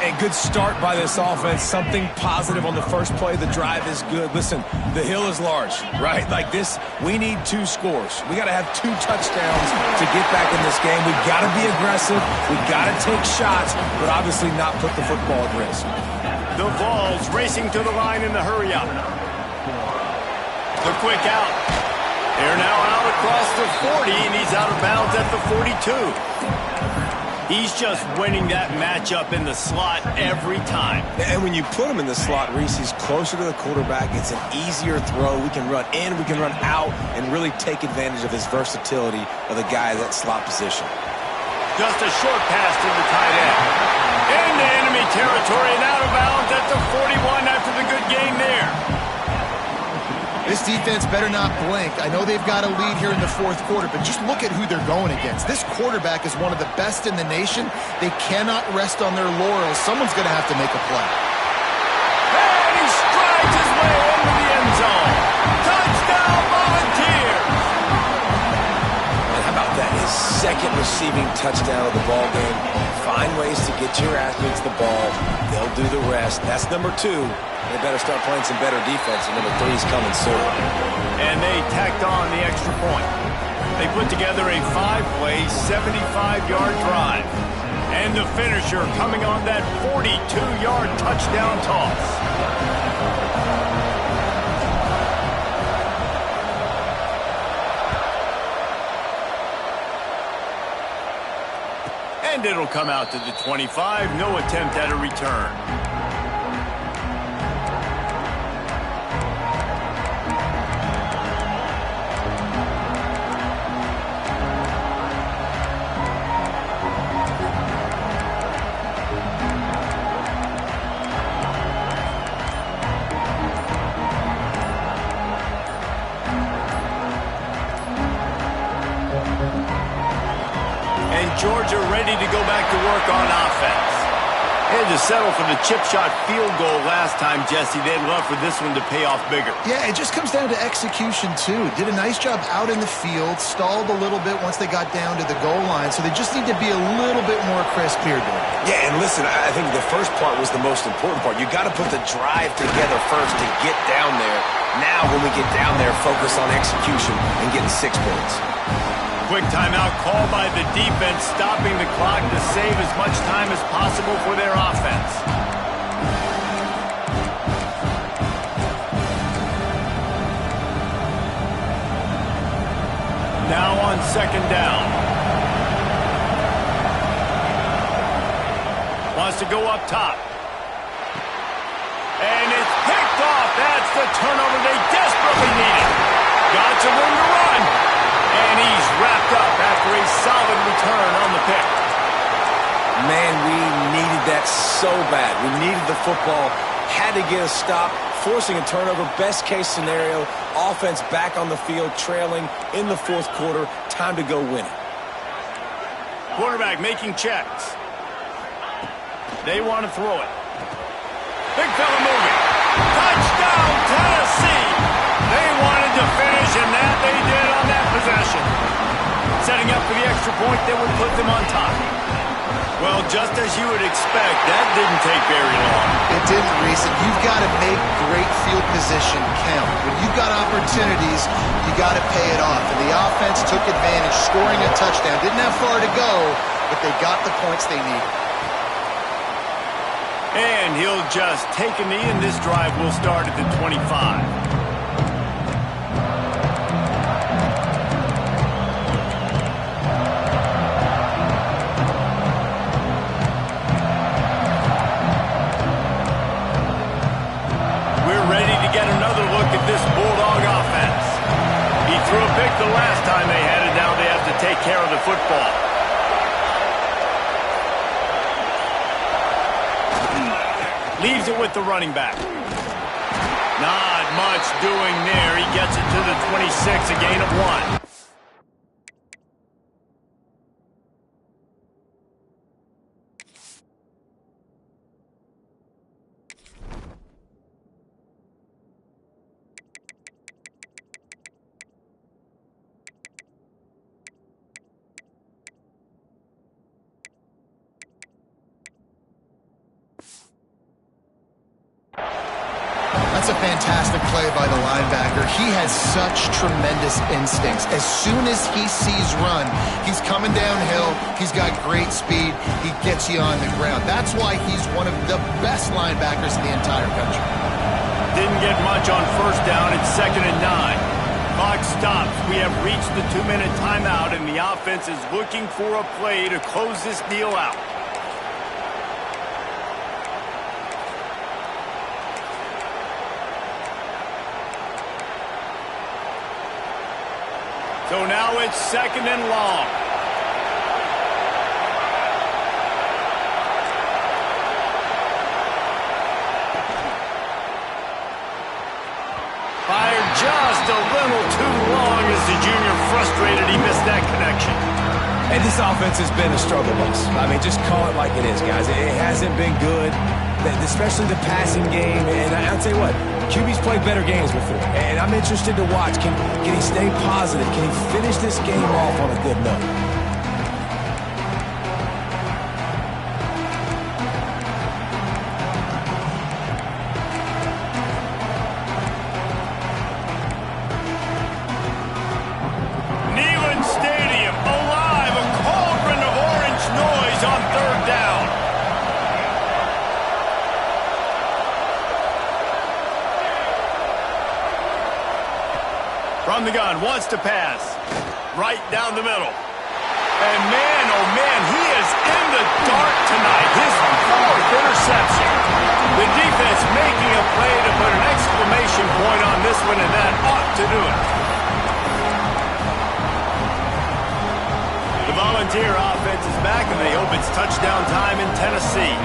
A good start by this offense. Something positive on the first play. The drive is good. Listen, the hill is large, right? Like this, we need 2 scores. We got to have 2 touchdowns to get back in this game. We've got to be aggressive. We've got to take shots, but obviously not put the football at risk. The Vols racing to the line in the hurry up. The quick out. They're now out across the 40, and he's out of bounds at the 42. He's just winning that matchup in the slot every time. And when you put him in the slot, Reese, he's closer to the quarterback. It's an easier throw. We can run in, we can run out, and really take advantage of his versatility of the guy in that slot position. Just a short pass to the tight end. Into enemy territory and out of bounds at the 41 after the good gain there. This defense better not blink. I know they've got a lead here in the fourth quarter, but just look at who they're going against. This quarterback is one of the best in the nation. They cannot rest on their laurels. Someone's going to have to make a play. And he strides his way into the end zone. Touchdown, Volunteers! And how about that? His second receiving touchdown of the ball game. Find ways to get your athletes the ball. They'll do the rest. That's number 2. They better start playing some better defense, and number 3 is coming soon. And they tacked on the extra point. They put together a 5-play, 75-yard drive. And the finisher coming on that 42-yard touchdown toss. And it'll come out to the 25. No attempt at a return. Georgia ready to go back to work on offense. They had to settle for the chip shot field goal last time, Jesse. They'd love for this one to pay off bigger. Yeah, it just comes down to execution, too. Did a nice job out in the field, stalled a little bit once they got down to the goal line, so they just need to be a little bit more crisp here, dude. Yeah, and listen, I think the first part was the most important part. You got to put the drive together first to get down there. Now, when we get down there, focus on execution and getting 6 points. Quick timeout called by the defense, stopping the clock to save as much time as possible for their offense. Now on second down. Wants to go up top. And it's picked off. That's the turnover they desperately needed. Got some room to run. And he's wrapped up after a solid return on the pick. Man, we needed that so bad. We needed the football, had to get a stop, forcing a turnover. Best case scenario, offense back on the field, trailing in the fourth quarter. Time to go win it. Quarterback making checks. They want to throw it. Big fella moving. Touchdown, Tennessee! They wanted to finish, and that they did on that possession. Setting up for the extra point that would put them on top. Well, just as you would expect, that didn't take very long. It didn't, Reese. You've got to make great field position count. When you've got opportunities, you got to pay it off. And the offense took advantage, scoring a touchdown. Didn't have far to go, but they got the points they needed. And he'll just take a knee, and this drive will start at the 25. pick the last time they had it. Now they have to take care of the football. Leaves it with the running back. Not much doing there. He gets it to the 26, a gain of 1. That's a fantastic play by the linebacker. He has such tremendous instincts. As soon as he sees run, he's coming downhill. He's got great speed. He gets you on the ground. That's why he's one of the best linebackers in the entire country. Didn't get much on first down. It's 2nd and 9. Clock stops. We have reached the 2-minute timeout, and the offense is looking for a play to close this deal out. So now it's 2nd and long. Fired just a little too long as the junior frustrated. He missed that connection. And this offense has been a struggle bus. I mean, just call it like it is, guys. It hasn't been good, especially the passing game. And I'll tell you what, QB's played better games before. And I'm interested to watch. Can he stay positive? Can he finish this game off on a good note? From the gun, wants to pass. Right down the middle. And man, oh man, he is in the dark tonight. His 4th interception. The defense making a play to put an exclamation point on this one, and that ought to do it. The Volunteer offense is back, and they hope it's touchdown time in Tennessee.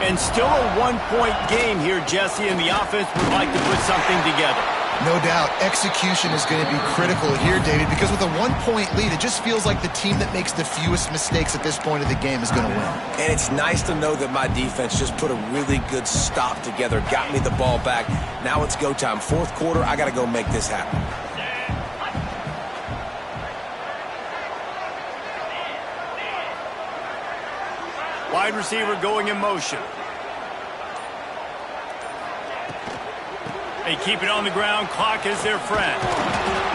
And still a 1-point game here, Jesse, and the offense would like to put something together. No doubt, execution is going to be critical here, David, because with a 1-point lead, it just feels like the team that makes the fewest mistakes at this point of the game is going to win. And it's nice to know that my defense just put a really good stop together, got me the ball back. Now it's go time. 4th quarter, I got to go make this happen. Wide receiver going in motion. They keep it on the ground. Clock is their friend.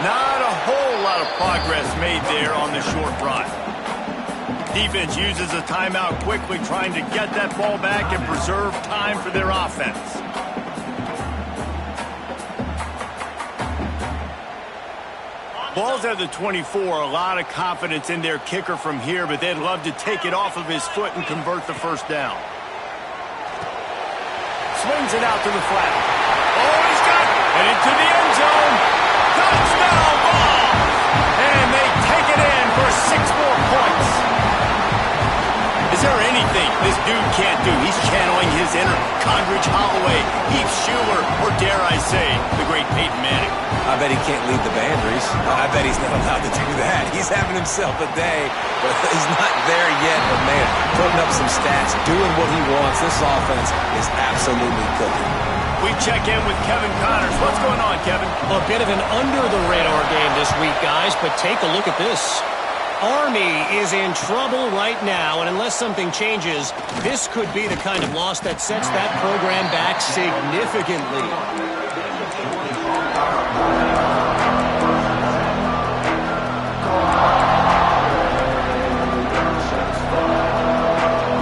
Not a whole lot of progress made there on the short run. Defense uses a timeout quickly, trying to get that ball back and preserve time for their offense. Ball's at the 24. A lot of confidence in their kicker from here, but they'd love to take it off of his foot and convert the first down. Swings it out to the flat. Oh, he's got it. Headed to the end zone. Touchdown ball. And they take it in for 6 more points. Is there anything this dude can't do? He's channeling his inner Condridge Holloway, Heath Schuler, or dare I say, the great Peyton Manning. I bet he can't leave the boundaries. I bet he's not allowed to do that. He's having himself a day, but he's not there yet. But man, putting up some stats, doing what he wants. This offense is absolutely cooking. We check in with Kevin Connors. What's going on, Kevin? A bit of an under-the-radar game this week, guys, but take a look at this. Army is in trouble right now, and unless something changes, this could be the kind of loss that sets that program back significantly.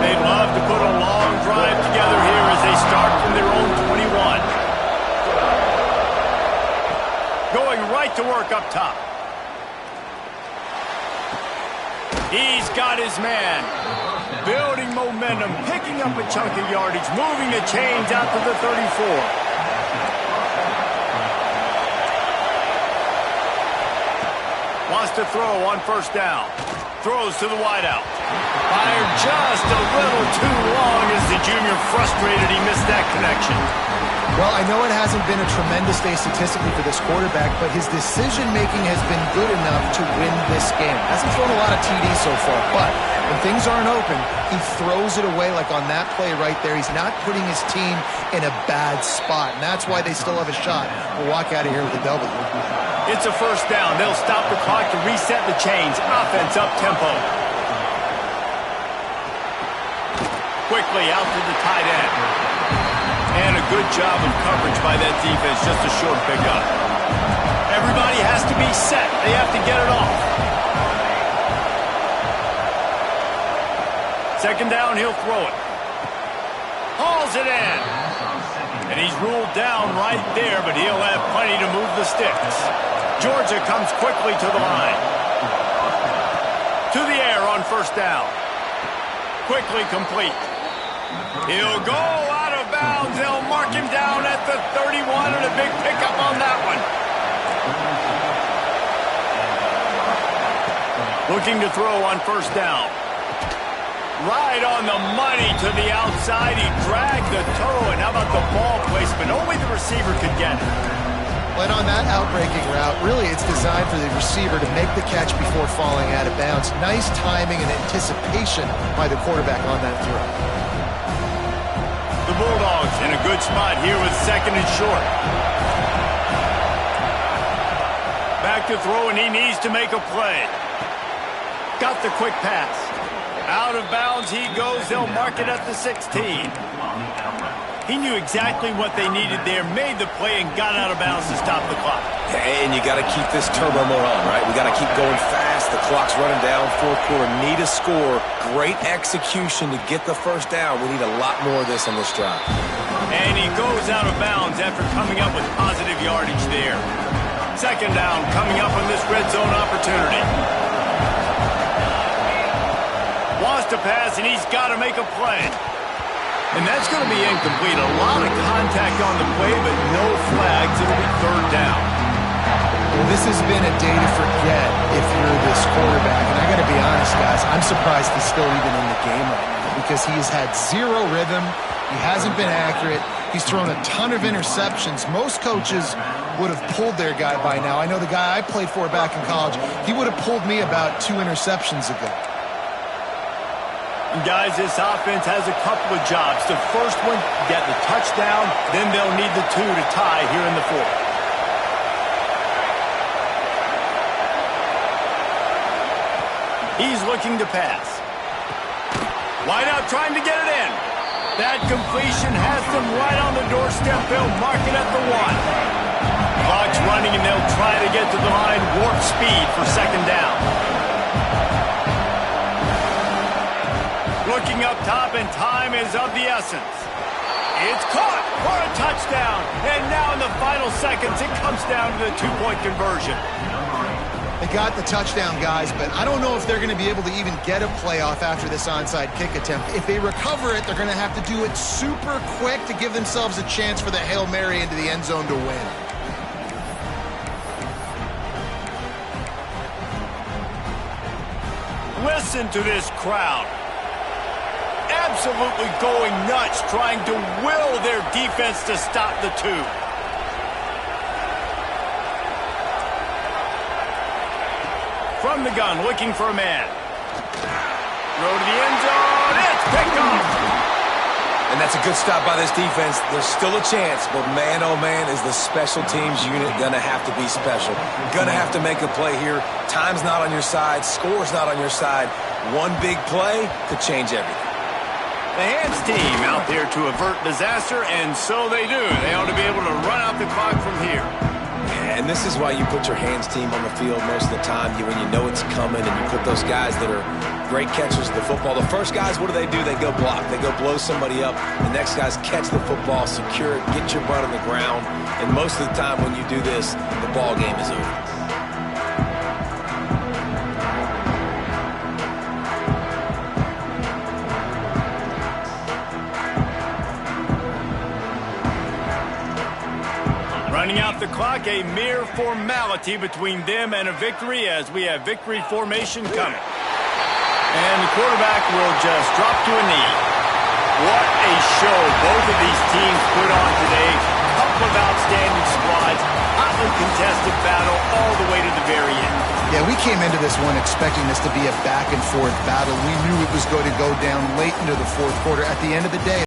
They'd love to put a long drive together here as they start from their own 21. Going right to work up top. He's got his man. Building momentum, picking up a chunk of yardage, moving the chains out to the 34. wants to throw on first down. Throws to the wideout. Fired just a little too long as the junior frustrated he missed that connection. Well, I know it hasn't been a tremendous day statistically for this quarterback, but his decision-making has been good enough to win this game. Hasn't thrown a lot of TDs so far, but when things aren't open, he throws it away like on that play right there. He's not putting his team in a bad spot, and that's why they still have a shot. We'll walk out of here with a W. It's a first down. They'll stop the clock to reset the chains. Offense up tempo. Quickly out to the tight end. And a good job of coverage by that defense. Just a short pickup. Everybody has to be set. They have to get it off. Second down, he'll throw it. Hauls it in. And he's ruled down right there, but he'll have plenty to move the sticks. Georgia comes quickly to the line. To the air on first down. Quickly complete. He'll go out of bounds. They'll mark him down at the 31 and a big pickup on that one. Looking to throw on first down. Right on the money to the outside. He dragged the toe, and how about the ball placement? Only the receiver could get it. But on that outbreaking route, really it's designed for the receiver to make the catch before falling out of bounds. Nice timing and anticipation by the quarterback on that throw. The Bulldogs in a good spot here with second and short. Back to throw, and he needs to make a play. Got the quick pass. Out of bounds he goes. They'll mark it at the 16. He knew exactly what they needed there, made the play, and got out of bounds to stop the clock. And you got to keep this turbo mode on, right? We got to keep going fast. The clock's running down. Fourth quarter, need a score. Great execution to get the first down. We need a lot more of this on this drive. And he goes out of bounds after coming up with positive yardage there. Second down coming up on this red zone opportunity. Wants to pass, and he's got to make a play. And that's going to be incomplete. A lot of contact on the play, but no flags. It'll be third down. Well, this has been a day to forget if you're this quarterback. And I got to be honest, guys, I'm surprised he's still even in the game right now because he has had zero rhythm. He hasn't been accurate. He's thrown a ton of interceptions. Most coaches would have pulled their guy by now. I know the guy I played for back in college, he would have pulled me about 2 interceptions ago. Guys, this offense has a couple of jobs. The first one, get the touchdown. Then they'll need the 2 to tie here in the fourth. He's looking to pass. Wide out trying to get it in. That completion has them right on the doorstep. They'll mark it at the 1. Clock's running, and they'll try to get to the line. Warp speed for second down. Looking up top, and time is of the essence. It's caught for a touchdown. And now in the final seconds, it comes down to the 2-point conversion. They got the touchdown, guys, but I don't know if they're going to be able to even get a playoff after this onside kick attempt. If they recover it, they're going to have to do it super quick to give themselves a chance for the Hail Mary into the end zone to win. Listen to this crowd. Absolutely going nuts, trying to will their defense to stop the 2. From the gun, looking for a man. Throw to the end zone. It's picked off. And that's a good stop by this defense. There's still a chance, but man, oh man, is the special teams unit going to have to be special. Going to have to make a play here. Time's not on your side. Score's not on your side. One big play could change everything. The hands team out there to avert disaster, and so they do. They ought to be able to run out the clock from here. And this is why you put your hands team on the field most of the time when you know it's coming, and you put those guys that are great catchers of the football. The first guys, what do? They go block. They go blow somebody up. The next guys catch the football, secure it, get your butt on the ground. And most of the time when you do this, the ball game is over. Running out off the clock, a mere formality between them and a victory as we have victory formation coming. And the quarterback will just drop to a knee. What a show both of these teams put on today. Couple of outstanding squads, hotly contested battle all the way to the very end. Yeah, we came into this one expecting this to be a back-and-forth battle. We knew it was going to go down late into the fourth quarter. At the end of the day,